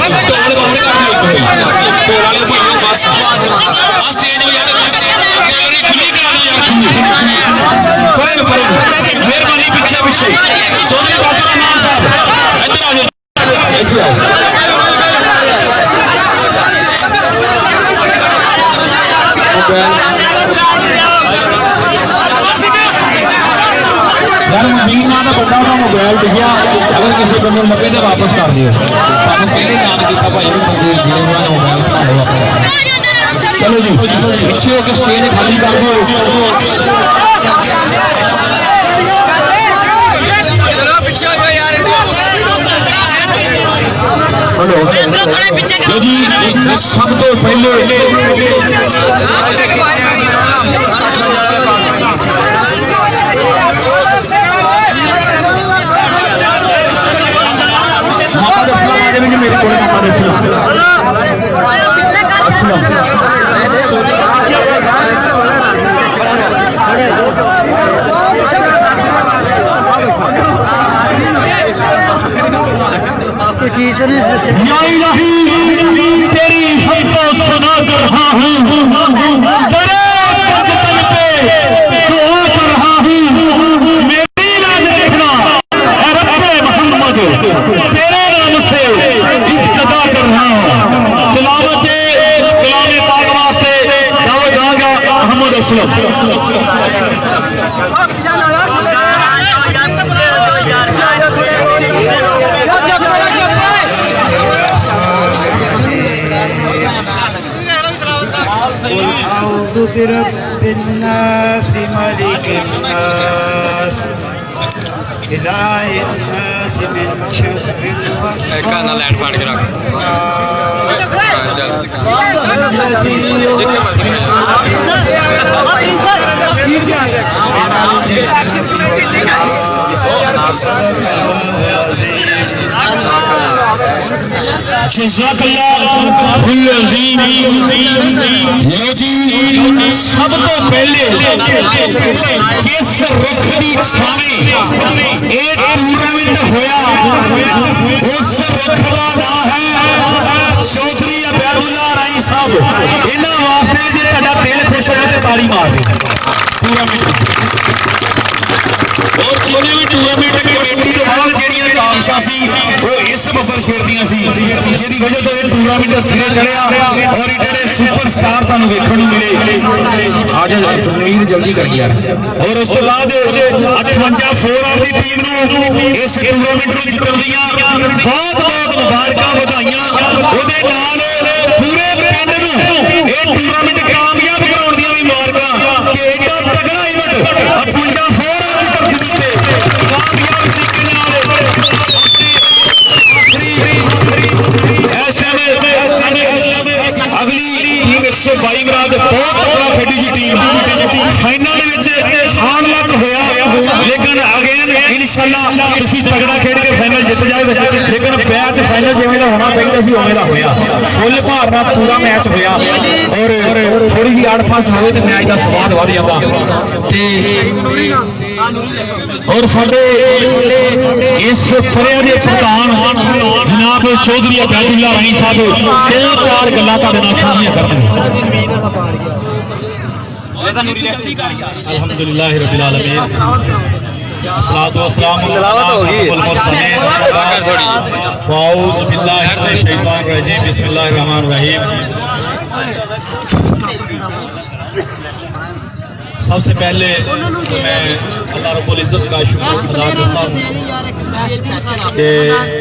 ਢੋਲ ਬੰਦ ਕਰ ਦਿਓ ਇੱਕ ਹੋਈ ਢੋਲ ਵਾਲੇ ਭਾਈਓ ਬਸ ਆ ਸਟੇਜ ਵੀ ਯਾਰ ਗੈਲਰੀ ਖੁੱਲੀ ਕਰਾ ਦਿਓ ਯਾਰ ਪਰੇ ਪਰੇ ਮਿਹਰਬਾਨੀ ਪਿੱਛੇ ਪਿੱਛੇ ਚੌਧਰੀ ਬਾਬਾ ਰਾਮ ਸਾਹਿਬ ਇੱਧਰ ਆ ਜਾਓ ਇੱਥੇ ਆਓ यार मशीन ना बंदा का मोबाइल दिखा अगर किसी बंदे लगे तो वापस कर दियो पहले काम किया भाई मोबाइल संभालो अपना चलो जी पीछे होकर स्टेज खाली कर दो जी सब तो पहले मेरे को आपको चीज तेरी हमको सुना कर रहा हूँ बड़े पल पे दुआ कर रहा हूँ मेरी लाज देखना रब्बे मोहम्मद तेरे नाम से इब्तिदा कर रहा हूँ तिलावत कलाम पाक वास्ते दावत आगा अहमद असलम أعوذ برب الناس ملك الناس إله الناس من شر الوسواس الذي يوسوس في صدق الله العظيم جزاک اللہ العظیم لو جی سب تو پہلے جس رکھ دی چھاویں ایک ٹورنامنٹ ہویا اس رکھ دا نام ہے چودھری عبید اللہ رائی صاحب انہاں واسطے جے تہاڈا دل خوش ہوئے تے تاڑی مار دے ٹورنامنٹ اور جنہیں بھی ٹورنامنٹ کمیٹی کے بعد جہاں کامشاں سی وہ اس بفر چھیڑدیاں سی جہی وجہ تو یہ ٹورنامنٹ سرے چڑھیا اور یہ سپر سٹار سانو ویکھن نوں ملے آج تنویر جلدی کر یار اور اس کے بعد 58 فور آر دی ٹیم نوں اس ٹورنامنٹ نوں جتن دیاں بہت بہت مبارکاں بدھائیاں اودے نال پورے پنڈ نوں یہ ٹورنامنٹ کامیاب کراون دیاں بھی مبارکاں کہ ایڈا تگڑا ایونٹ 58 فور آر دی طرف تے کامیاب طریقے نال اگلی ٹیم 122 مراد بہت تگڑا کھیڈی جی ٹیم فائنل ہان لک ہویا لیکن اگین انشاءاللہ تسی تگڑا کھیڈ کے فائنل جت جائے لیکن میچ فائنل جویں دا ہونا چاہیے سی اوویں دا ہویا فل بھار نال پورا میچ ہویا اور تھوڑی جی آڑ پاس ہوئے تے میچ دا سواد وਧ جاندا تے اور ساڈے اس فریا دے پردھان جناب چودھری عبید اللہ رائی صاحب دو چار گلاں تہاڈے نال سانجھیاں کرنگے الحمدللہ رب العالمین الصلاۃ والسلام علی المرسلین واعوذ باللہ من الشیطان الرجیم بسم اللہ الرحمن الرحیم سب سے پہلے میں اللہ رب العزت کا شکر ادا کرتا ہوں کہ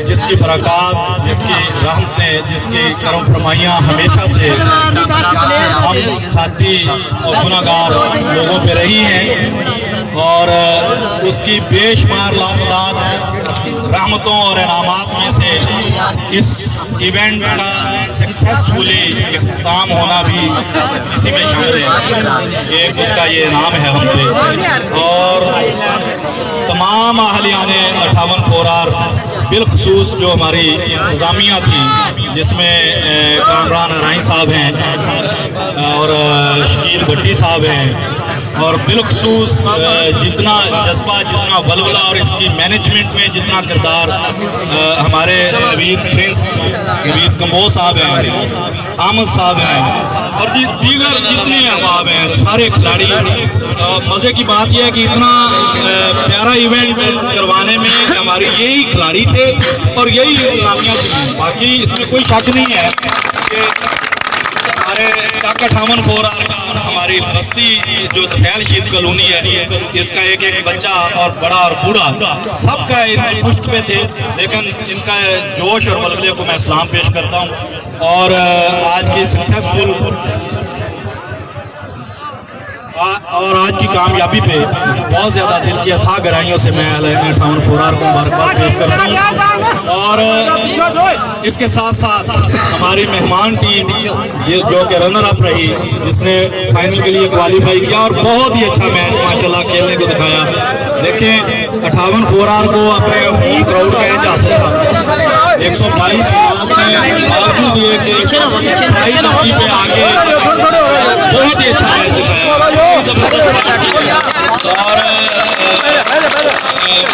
جس کی برکات جس کی رحمتیں جس کی کرم فرمائیاں ہمیشہ سے ہم خاطی اور گناہگار لوگوں پہ رہی ہیں اور اس کی بے شمار لامتعداد رحمتوں اور انعامات میں سے اس ایونٹ کا سکسیسفلی اختتام ہونا بھی اسی میں شامل ہے ایک اس کا یہ انعام ہے ہم پہ اور تمام اہلیان 58 فور آر بالخصوص جو ہماری انتظامیہ تھی جس میں کامران رائی صاحب ہیں اور شکیل بھٹی صاحب ہیں اور بالخصوص جتنا جذبہ، جتنا ولولہ اور اس کی مینجمنٹ میں جتنا کردار ہمارے نوید پرنس، نوید کمبوز صاحب ہیں، احمد صاحب ہیں اور دیگر جتنے احباب ہیں، سارے کھلاڑی. مزے کی بات یہ ہے کہ اتنا پیارا ایونٹ کروانے میں ہماری یہی کھلاڑی تھے اور یہی انتظامیہ تھی. باقی اس میں کوئی شک نہیں ہے کہ ہمارے چاکا 58 کا ہماری بستی جو خیال شید کالونی ہے، اس کا ایک ایک بچہ اور بڑا اور بوڑھا سب کا پشت پہ تھے. لیکن ان کا جوش اور ولولے کو میں سلام پیش کرتا ہوں. اور آج کی سکسیسفل اور آج کی کامیابی پہ بہت زیادہ دل کی اتھاہ گہرائیوں سے میں علیہ 58 کو مبارکباد پیش کرتا ہوں. اور اس کے ساتھ ساتھ ہماری مہمان ٹیم جو کہ رنر اپ رہی، جس نے فائنل کے لیے کوالیفائی کیا اور بہت ہی اچھا میچ ماشاءاللہ کھیلنے کو دکھایا. دیکھیں 58 کو اپنے ہوم کراؤڈ کا اعزاز تھا، 122 رات میں باوجود یہ کہ ٹائی نمبر پہ آگے بہت ہی اچھا میچ دکھایا، اور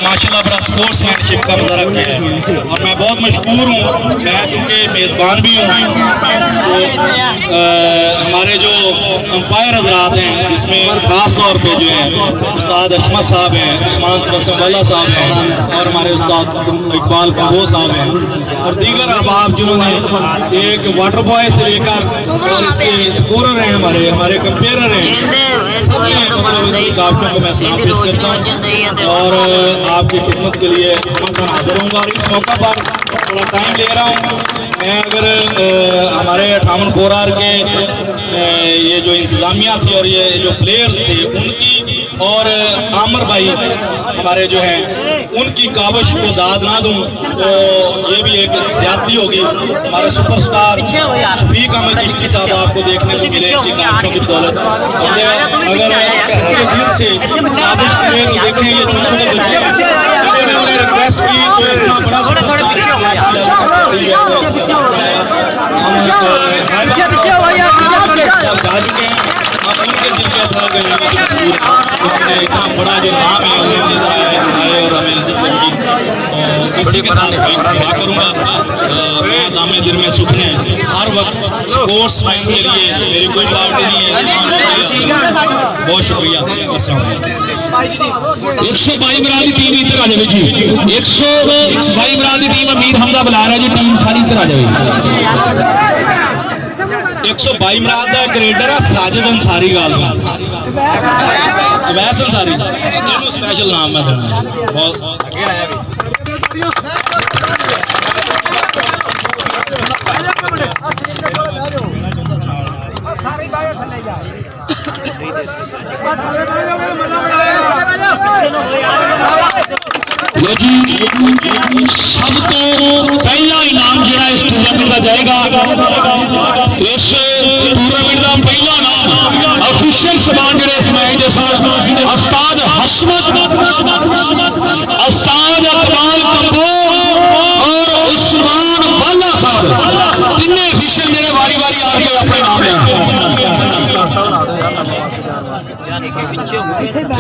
ماشاءاللہ بڑا اسپورٹس مین شپ کا مظاہرہ کیا ہے. اور میں بہت مشکور ہوں، میں چونکہ میزبان بھی ہوں، تو ہمارے جو امپائر حضرات ہیں، جس میں خاص طور پہ جو ہیں استاد احمد صاحب ہیں، عثمان قاسم والا صاحب ہیں، اور ہمارے استاد اقبال کمبوز صاحب ہیں، اور دیگر احباب جنہوں نے ایک واٹر بوائے سے لے کر اور اس کے اسکورر ہیں، ہمارے کمپیئرر ہیں، سب نے مطلب کو میں سلام پیش کرتا ہوں اور آپ کی خدمت کے لیے حاضر ہوں گا. اور اس موقع پر تھوڑا ٹائم لے رہا ہوں میں. اگر ہمارے 58 کے یہ جو انتظامیہ تھی اور یہ جو پلیئرز تھے ان کی، اور عامر بھائی ہمارے جو ہیں ان کی کاوش کو داد نہ دوں تو یہ بھی ایک زیادتی ہوگی. ہمارے سپر سٹار شفیق احمد چشتی صاحب آپ کو دیکھنے کو ملے کہ کاوشوں کی دولت. اگر سچے دل سے کاوش کرے تو دیکھیں یہ چھوٹے چھوٹے بچے ہیں، انہوں نے ریکویسٹ کی تو اتنا بڑا سپر سٹار جب جا چکے ہیں، اب ان کے دل کے اتھا گئے انہوں نے اتنا بڑا جو نام ہے انہوں نے دکھائے اور ہمیں عزت ملی. اسی کے ساتھ میں دعا کروں گا، میں دامِ دل میں سکھنے ہر وقت اسپورٹس مین کے لیے میری کوئی پارٹی نہیں ہے. بہت شکریہ. السلام علیکم. 122 مرادی ٹیم ادھر آ جائے جی، 122 مرادی ٹیم امیر حمزہ بلا رہا ہے جی، ٹیم ساری ادھر آ جائے. 122 مراد کا گریڈر ہے ساجد انصاری گال اویس انصاری، یہ سپیشل نام ہے بہت اگے آیا سب تو پہلا انعام جڑا اس ٹورنامنٹ کا جائے گا، اس ٹورنامنٹ کا پہلا نام آفیشیل سامان جڑے اس میچ کے ساتھ استاد حشمت، استاد اقبال کمبوز اور عثمان والا صاحب، تین آفیشیل جڑے باری باری آ کے اپنے نام لیں.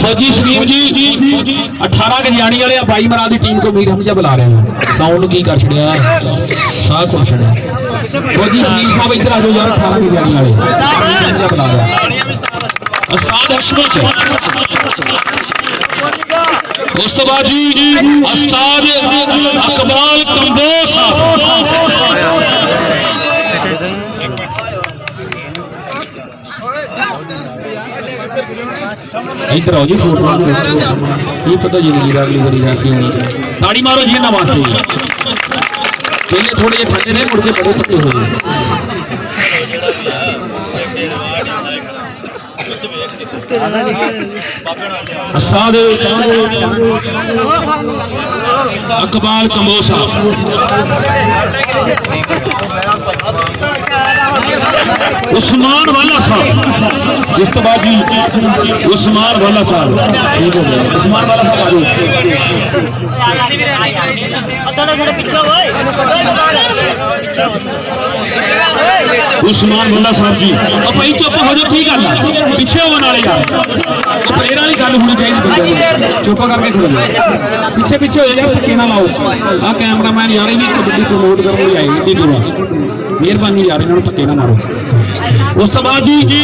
فوجی سلیم جی 18 کے جانی والے 22 مراد کی ٹیم کو امیر حمزہ بلا رہے ہیں. ساؤنڈ کی کر چھڑیا شاہ کو چھڑیا. فوجی سلیم صاحب ادھر آ جاؤ یار، 18 کے جانی والے بلا رہے ہیں. استاد حشمت، اس تو بعد جی استاد اقبال کمبوز صاحب. ادھر آؤ جی، فوٹو کی پتہ زندگی کا اگلی بڑی رہتی نہیں. تاڑی مارو جی نہ واسطے، پہلے تھوڑے جہے ٹھنڈے نے، مڑ کے بڑے پتے ہو گئے. استاد اقبال کمبوز صاحب، عثمان والا صاحب، اس کے بعد جی عثمان والا صاحب، ٹھیک ہو گیا. عثمان والا صاحب آ جاؤ. उस्मान बंदा साहब जी और भाई चुप हो जाओ ठीक गल पिछे होने वाले यार प्लेयर वाली गल होनी चाहिए चुप करके खड़ो पिछे पिछे हो जाओ धक्के ना लाओ आ कैमरामैन यार भी कबड्डी प्रमोट करने आए एडी दूर मेहरबानी यार इन्होंने धक्के ना मारो उस तो बाद जी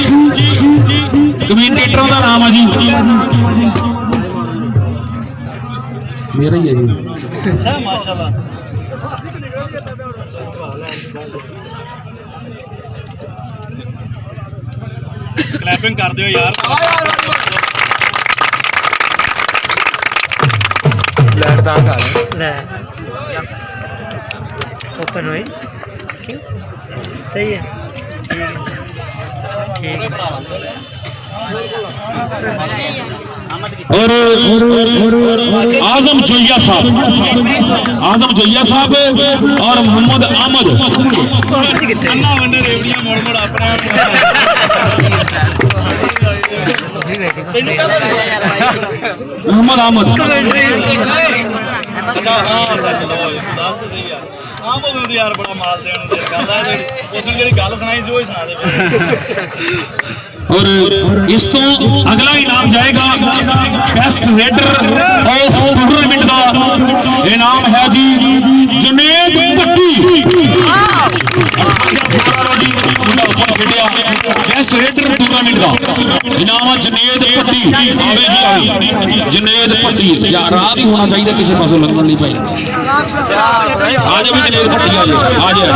कमेंटेटरों का नाम है जी मेरा ही है जी अच्छा माशाल्लाह क्लैपिंग कर दियो यार लाइट ਤਾਂ ਕਰ ਲੈ ओपन हुई क्यों सही है ठीक है और आजम जोया साहब और मोहम्मद अहमद अन्ना वंडे रेवड़ियां मोड़ मोड़ अपने मोहम्मद अहमद अच्छा हाँ सच लो दस तो सही यार हाँ वो यार बड़ा माल देने दिल करदा है उस दिन जेडी गल सुनाई सी वो ही सुना दे और इस तो अगला इनाम जाएगा बेस्ट रेडर ऑफ टूर्नामेंट का इनाम है जी जुनेद पट्टी बेस्ट रेडर टूर्नामेंट का इनाम है जुनेद पट्टी आवे जी आवे जुनेद पट्टी यार राह भी होना चाहिए किसी पासों लगना नहीं चाहिए आज भी जुनेद पट्टी आ जाए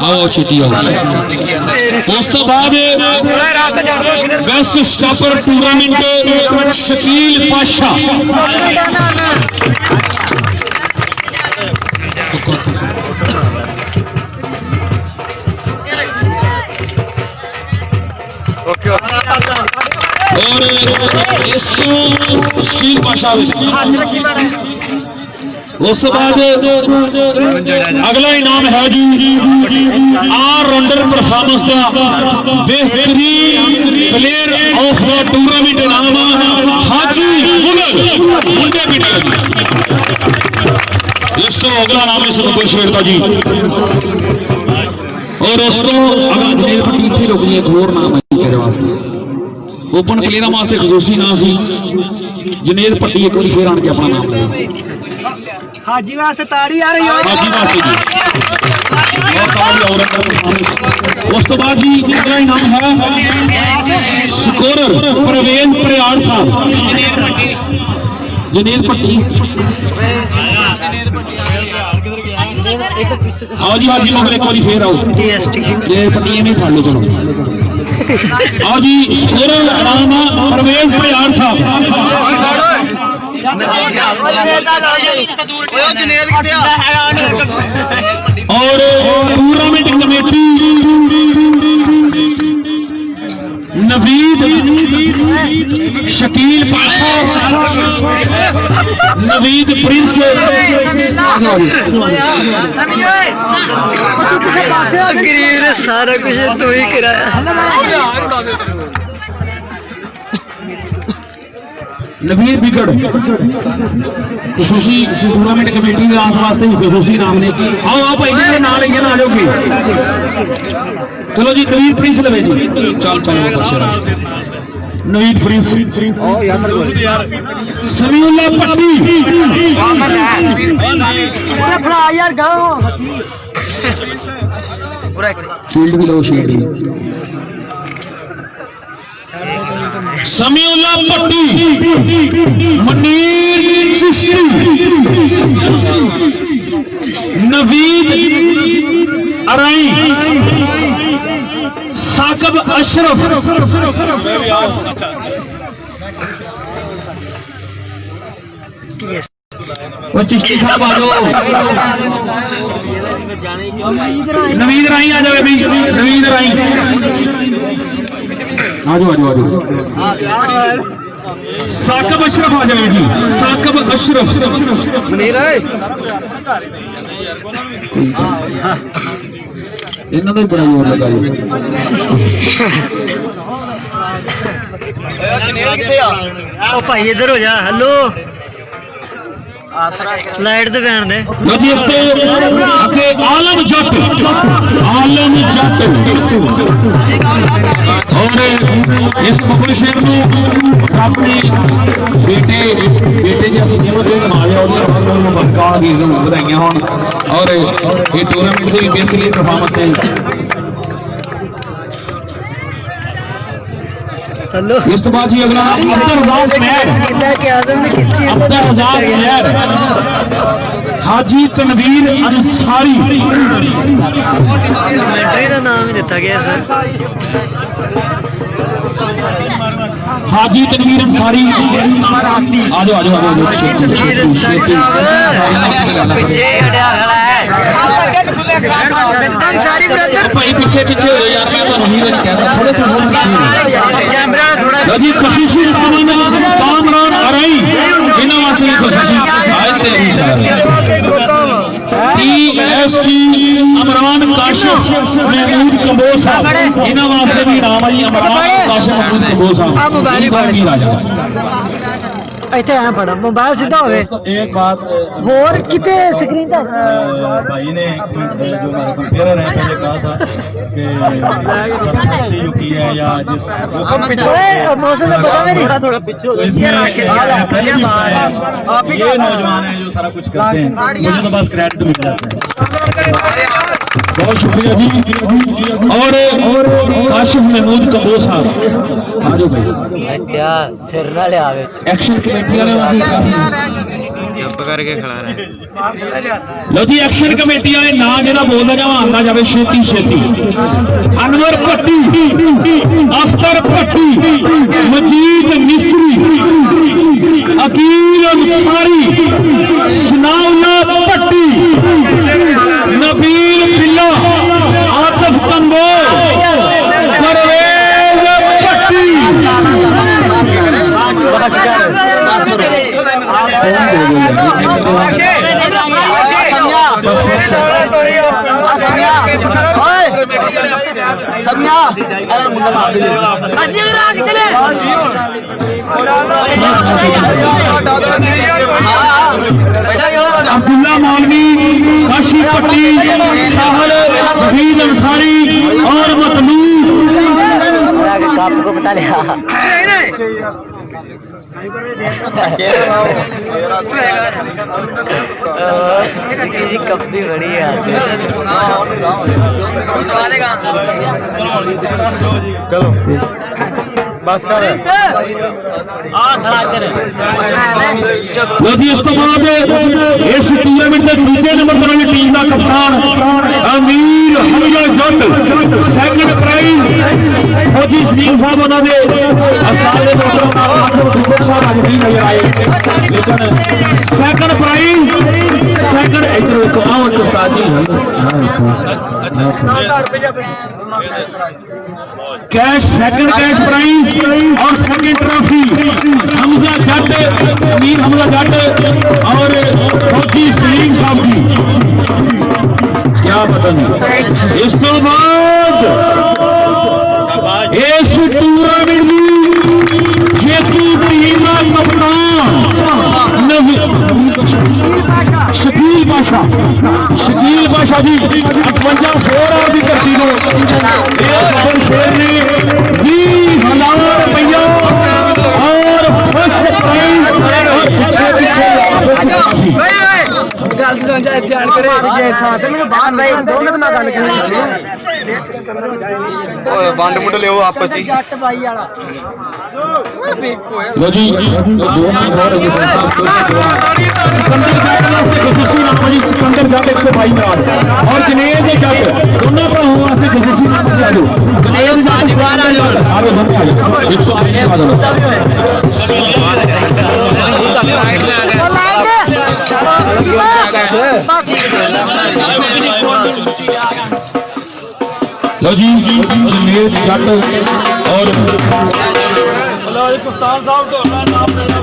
आओ छुट्टी हो उस तो बाद best stopper tournament Shakeel Pasha और इसको शकील पाशा उस बाद अगला इनाम है जी आर राउंडर परफॉर्मेंस का बेहतरीन प्लेयर ऑफ द टूर्नामेंट इनाम हाजी मुगल मुंडे पिंड इस तो अगला नाम है सनुबर शेर का जी और उसको अगला पीछे रोकनी एक और नाम है तेरे वास्ते ओपन प्लेयर वास्ते खसूसी नाम सी जनेद पट्टी एक बार फिर आन के अपना नाम ले हाजी वास्ते ताड़ी आ रही हाजी वास्ते जी उस तो बाद जी अगला इनाम है स्कोरर परवेज प्रयाण साहब जनेद पट्टी आओ जी हाजी मगर एक बार फिर आओ ये पट्टी में फाड़ लो चलो आओ जी स्कोरर नाम परवेज प्रयाण साहब और tournament committee Naveed Shakeel Pasha Naveed Prince गरीब ने सारा कुछ तू ही कराया नवीर बिगड़ खसूसी टूर्नामेंट कमेटी के आने वास्ते खसूसी नाम ने आओ आप भाई नाम लेके ना आ जाओगे चलो जी नवीर प्रिंस लवे जी चल चलो नवीद प्रिंस समीउल्लाह पट्टी यार गाँव शील्ड भी लो शील्ड समीउल्लाह पट्टी मनीर चिश्ती नवीद अराई साकब अशरफ वो चिश्ती साहब आ जाओ नवीद राई आ जाओ अभी नवीद राई आ जाओ साकब अशरफ आ जाए जी साकब अशरफ इन्होंने बड़ा जोर लगा ਉਹ ਭਾਈ ਇੱਧਰ ਹੋ ਜਾ ਹੈਲੋ ਲਾਈਟ ਤੇ ਬੈਣ ਦੇ ਲੋ ਜੀ ਇਸ ਤੋਂ ਅੱਗੇ ਆਲਮ ਜੱਟ ਔਰ ਇਸ ਮੁਖਲ ਸ਼ੇਰ ਨੂੰ ਆਪਣੇ ਬੇਟੇ ਦੀ ਅਸੀਂ ਨਿਮਤ ਦੇ ਮਾਰਿਆ ਉਹਦੇ ਵੱਲੋਂ ਮੁਬਾਰਕਾਂ ਦੀ ਵਧਾਈਆਂ ਹੋਣ ਔਰ ਇਹ ਟੂਰਨਾਮੈਂਟ ਦੀ ਬਿਹਤਰੀਨ ਪਰਫਾਰਮੈਂਸ ਤੇ हेलो ਇਸ ਤੋਂ ਬਾਅਦ ਜੀ ਅਗਲਾ ਅਬਦੁਲ ਰਜ਼ਾਕ ਮਹਿਰ कितना के आदम ने किस चीज ਅਬਦੁਲ ਰਜ਼ਾਕ ਮਹਿਰ हाजी तनवीर अंसारी कमेंट्री का नाम ही दिता गया सर हाजी तनवीर अंसारी आ जाओ तनवीर अंसारी साहब पीछे हटा खड़ा है अंसारी ब्रदर भाई पीछे हो जाओ यार मैं तो नहीं कह रहा थोड़े तो और पीछे जी कोशिशी कामरान अरई इना वास्ते कोशिशी आए थे टीएसटी अमरान काशिफ महमूद कंबोज साहब इना वास्ते भी नाम आई अमरान काशिफ महमूद कंबोज साहब आप मोबाइल की राजा ਇੱਥੇ ਆ ਫੜਾ ਮੋਬਾਈਲ ਸਿੱਧਾ ਹੋਵੇ एक बात ਹੋਰ ਕਿਤੇ ਸਕਰੀਨ ਤਾਂ भाई ने जो हमारे कंपेयर है पहले कहा था कि सरपरस्ती जो की है या जिस ਓਏ ਮੌਸਮ ਦਾ ਪਤਾ ਨਹੀਂ थोड़ा पीछे हो तो इसमें पहले भी बताया है, ये नौजवान है जो सारा कुछ करते हैं मुझे तो बस क्रेडिट मिल जाता है बहुत शुक्रिया जी और काशिफ महमूद कंबोज साहब आ जाओ भाई क्या सिर ना ले आवे एक्शन कमेटी वाले चुप करके खड़ा रहे लो जी एक्शन कमेटी वाले ना जेड़ा बोलदा जावा आंदा जावे छेती अनवर भट्टी अख्तर भट्टी मजीद मिस्त्री अकील अंसारी सनाउल्लाह भट्टी नबील बिल्ला आतिफ कंबोज परवेज भट्टी अब्दुल्ला मौलवी काशी पट्टी साहल हफीज अंसारी और मतलूब आपको बता लिया कंपनी बड़ी है चलो बस कर लो जी इस तो बाद इस टूर्नामेंट के दूसरे नंबर पर वाली टीम का कप्तान अमीर हमजा जट सेकंड प्राइज फौजी सलीम साहब उन्होंने अस्ताद साहब आज नहीं नजर आए लेकिन सेकंड प्राइज सेकंड इधर देखो आओ उस्ताद जी कैश सेकंड कैश प्राइज और सेकंड ट्रॉफी हमजा जट अमीर हमजा जट और फौजी सलीम साहब जी क्या बताऊं इस तो बाद इस टूर्नामेंट की जेतू टीम का कप्तान शकील बादशाह जी 58 फोर आवर की धरती को शेर ने 20,000 रुपया और फर्स्ट प्राइज और पीछे ਵੰਡ ਮੁੰਡ ਲਿਓ ਆਪਸ ਚ लो जी दो नंबर और सिकंदर जाट वास्ते खसूसी नाम जी सिकंदर जाट 122 नाम और जनेब के जाट दोनों भरावां वास्ते खसूसी नाम से आजो जनेब जाट आ जाओ बंद आ जाओ 108 आ जाओ लो जी जनेब जाट और कप्तान साहब तो नाम लेना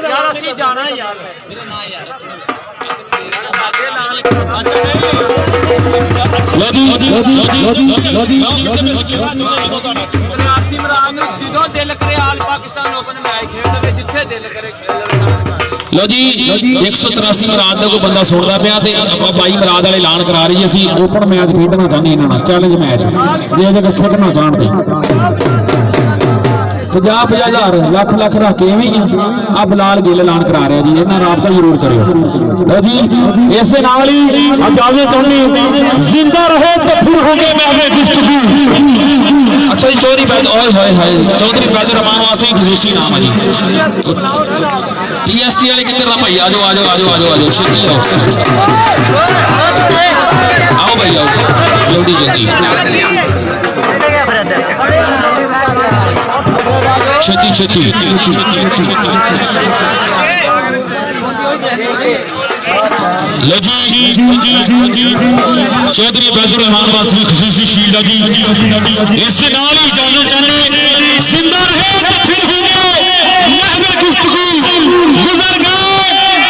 ਯਾਰ ਅਸੀਂ ਜਾਣਾ ਯਾਰ ਜਦੋਂ ਦਿਲ ਕਰੇ ਆਲ ਪਾਕਿਸਤਾਨ ਓਪਨ ਮੈਚ ਖੇਡ ਲਵੇ ਜਿੱਥੇ ਦਿਲ ਕਰੇ ਖੇਡ ਲਵੇ ਲੋ ਜੀ 183 ਮਰਾਦ ਦਾ ਕੋਈ ਬੰਦਾ ਸੁਣਦਾ ਪਿਆ ਤੇ ਆਪਾਂ 22 ਮਰਾਦ ਵਾਲੇ ਐਲਾਨ ਕਰਾ ਰਹੀ ਅਸੀਂ ਓਪਨ ਮੈਚ ਖੇਡਣਾ ਚਾਹੁੰਦੇ ਇਹਨਾਂ ਨਾਲ ਚੈਲੰਜ ਮੈਚ ਜੇ ਅਜੇ ਖੇਡਣਾ ਚਾਹਣਦੇ 50,000 ਲੱਖ ਰੱਖ ਕੇ ਐਵੇਂ ਹੀ ਆ ਬਲਾਲ ਗਿੱਲ ਐਲਾਨ ਕਰਾ ਰਿਹਾ ਜੀ ਇਹਨਾਂ ਰਾਬਤਾ ਜ਼ਰੂਰ ਕਰਿਓ ਲੋ ਜੀ ਇਸ ਦੇ ਨਾਲ ਹੀ ਇਜਾਜ਼ਤ ਚਾਹੁੰਦੀ ਜ਼ਿੰਦਾ ਰਹੋ ਤਾਂ ਫਿਰ ਹੋਗੇ ਮੈਂ ਗੁਫ਼ਤਗੂ ਅੱਛਾ ਜੀ ਚੌਧਰੀ ਪੈਦ ਓਏ ਹੋਏ ਹੋਏ ਚੌਧਰੀ ਪੈਦ ਰਮਾਨ ਵਾਸਤੇ ਖੁਸ਼ੀ ਨਾਮ ਹੈ ਜੀ TST ਵਾਲੇ ਕਿੱਧਰ ਨਾ ਭਾਈ ਆਜੋ ਛੇਤੀ ਆਓ ਭਾਈ ਆਓ ਜਲਦੀ ਛੇਤੀ ਲੋ ਜੀ ਚੌਧਰੀ ਬੈਦਰ ਰਹਿਮਾਨ ਵਾਸਤੇ ਖੁਸ਼ੀ ਸ਼ੀਲ ਦਾ ਜੀ ਇਸ ਦੇ ਨਾਲ ਹੀ ਇਜਾਜ਼ਤ ਚਾਹੁੰਦੇ ਜ਼ਿੰਦਾ ਰਹੇ ਤਾਂ ਫਿਰ ਹੋਗੇ ਮਹਿਵੇ ਗੁਫ਼ਤਗੂ ਗੁਜ਼ਰ ਗਏ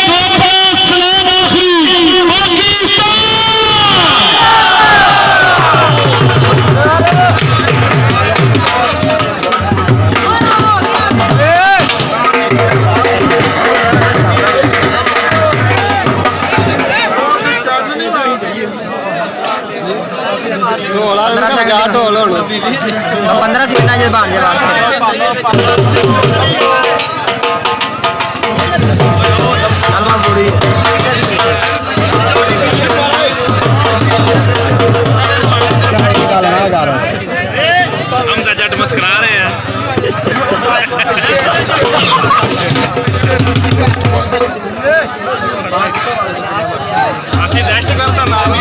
तो अपना सलाम आखिरी पाकिस्तान ढोला बजा ढोल 15 सेकंड जबान के पास हम तो जट मुस्कुरा रहे हैं ਅਸੀਂ ਰੈਸਟ ਕਰਤਾ ਨਾਲ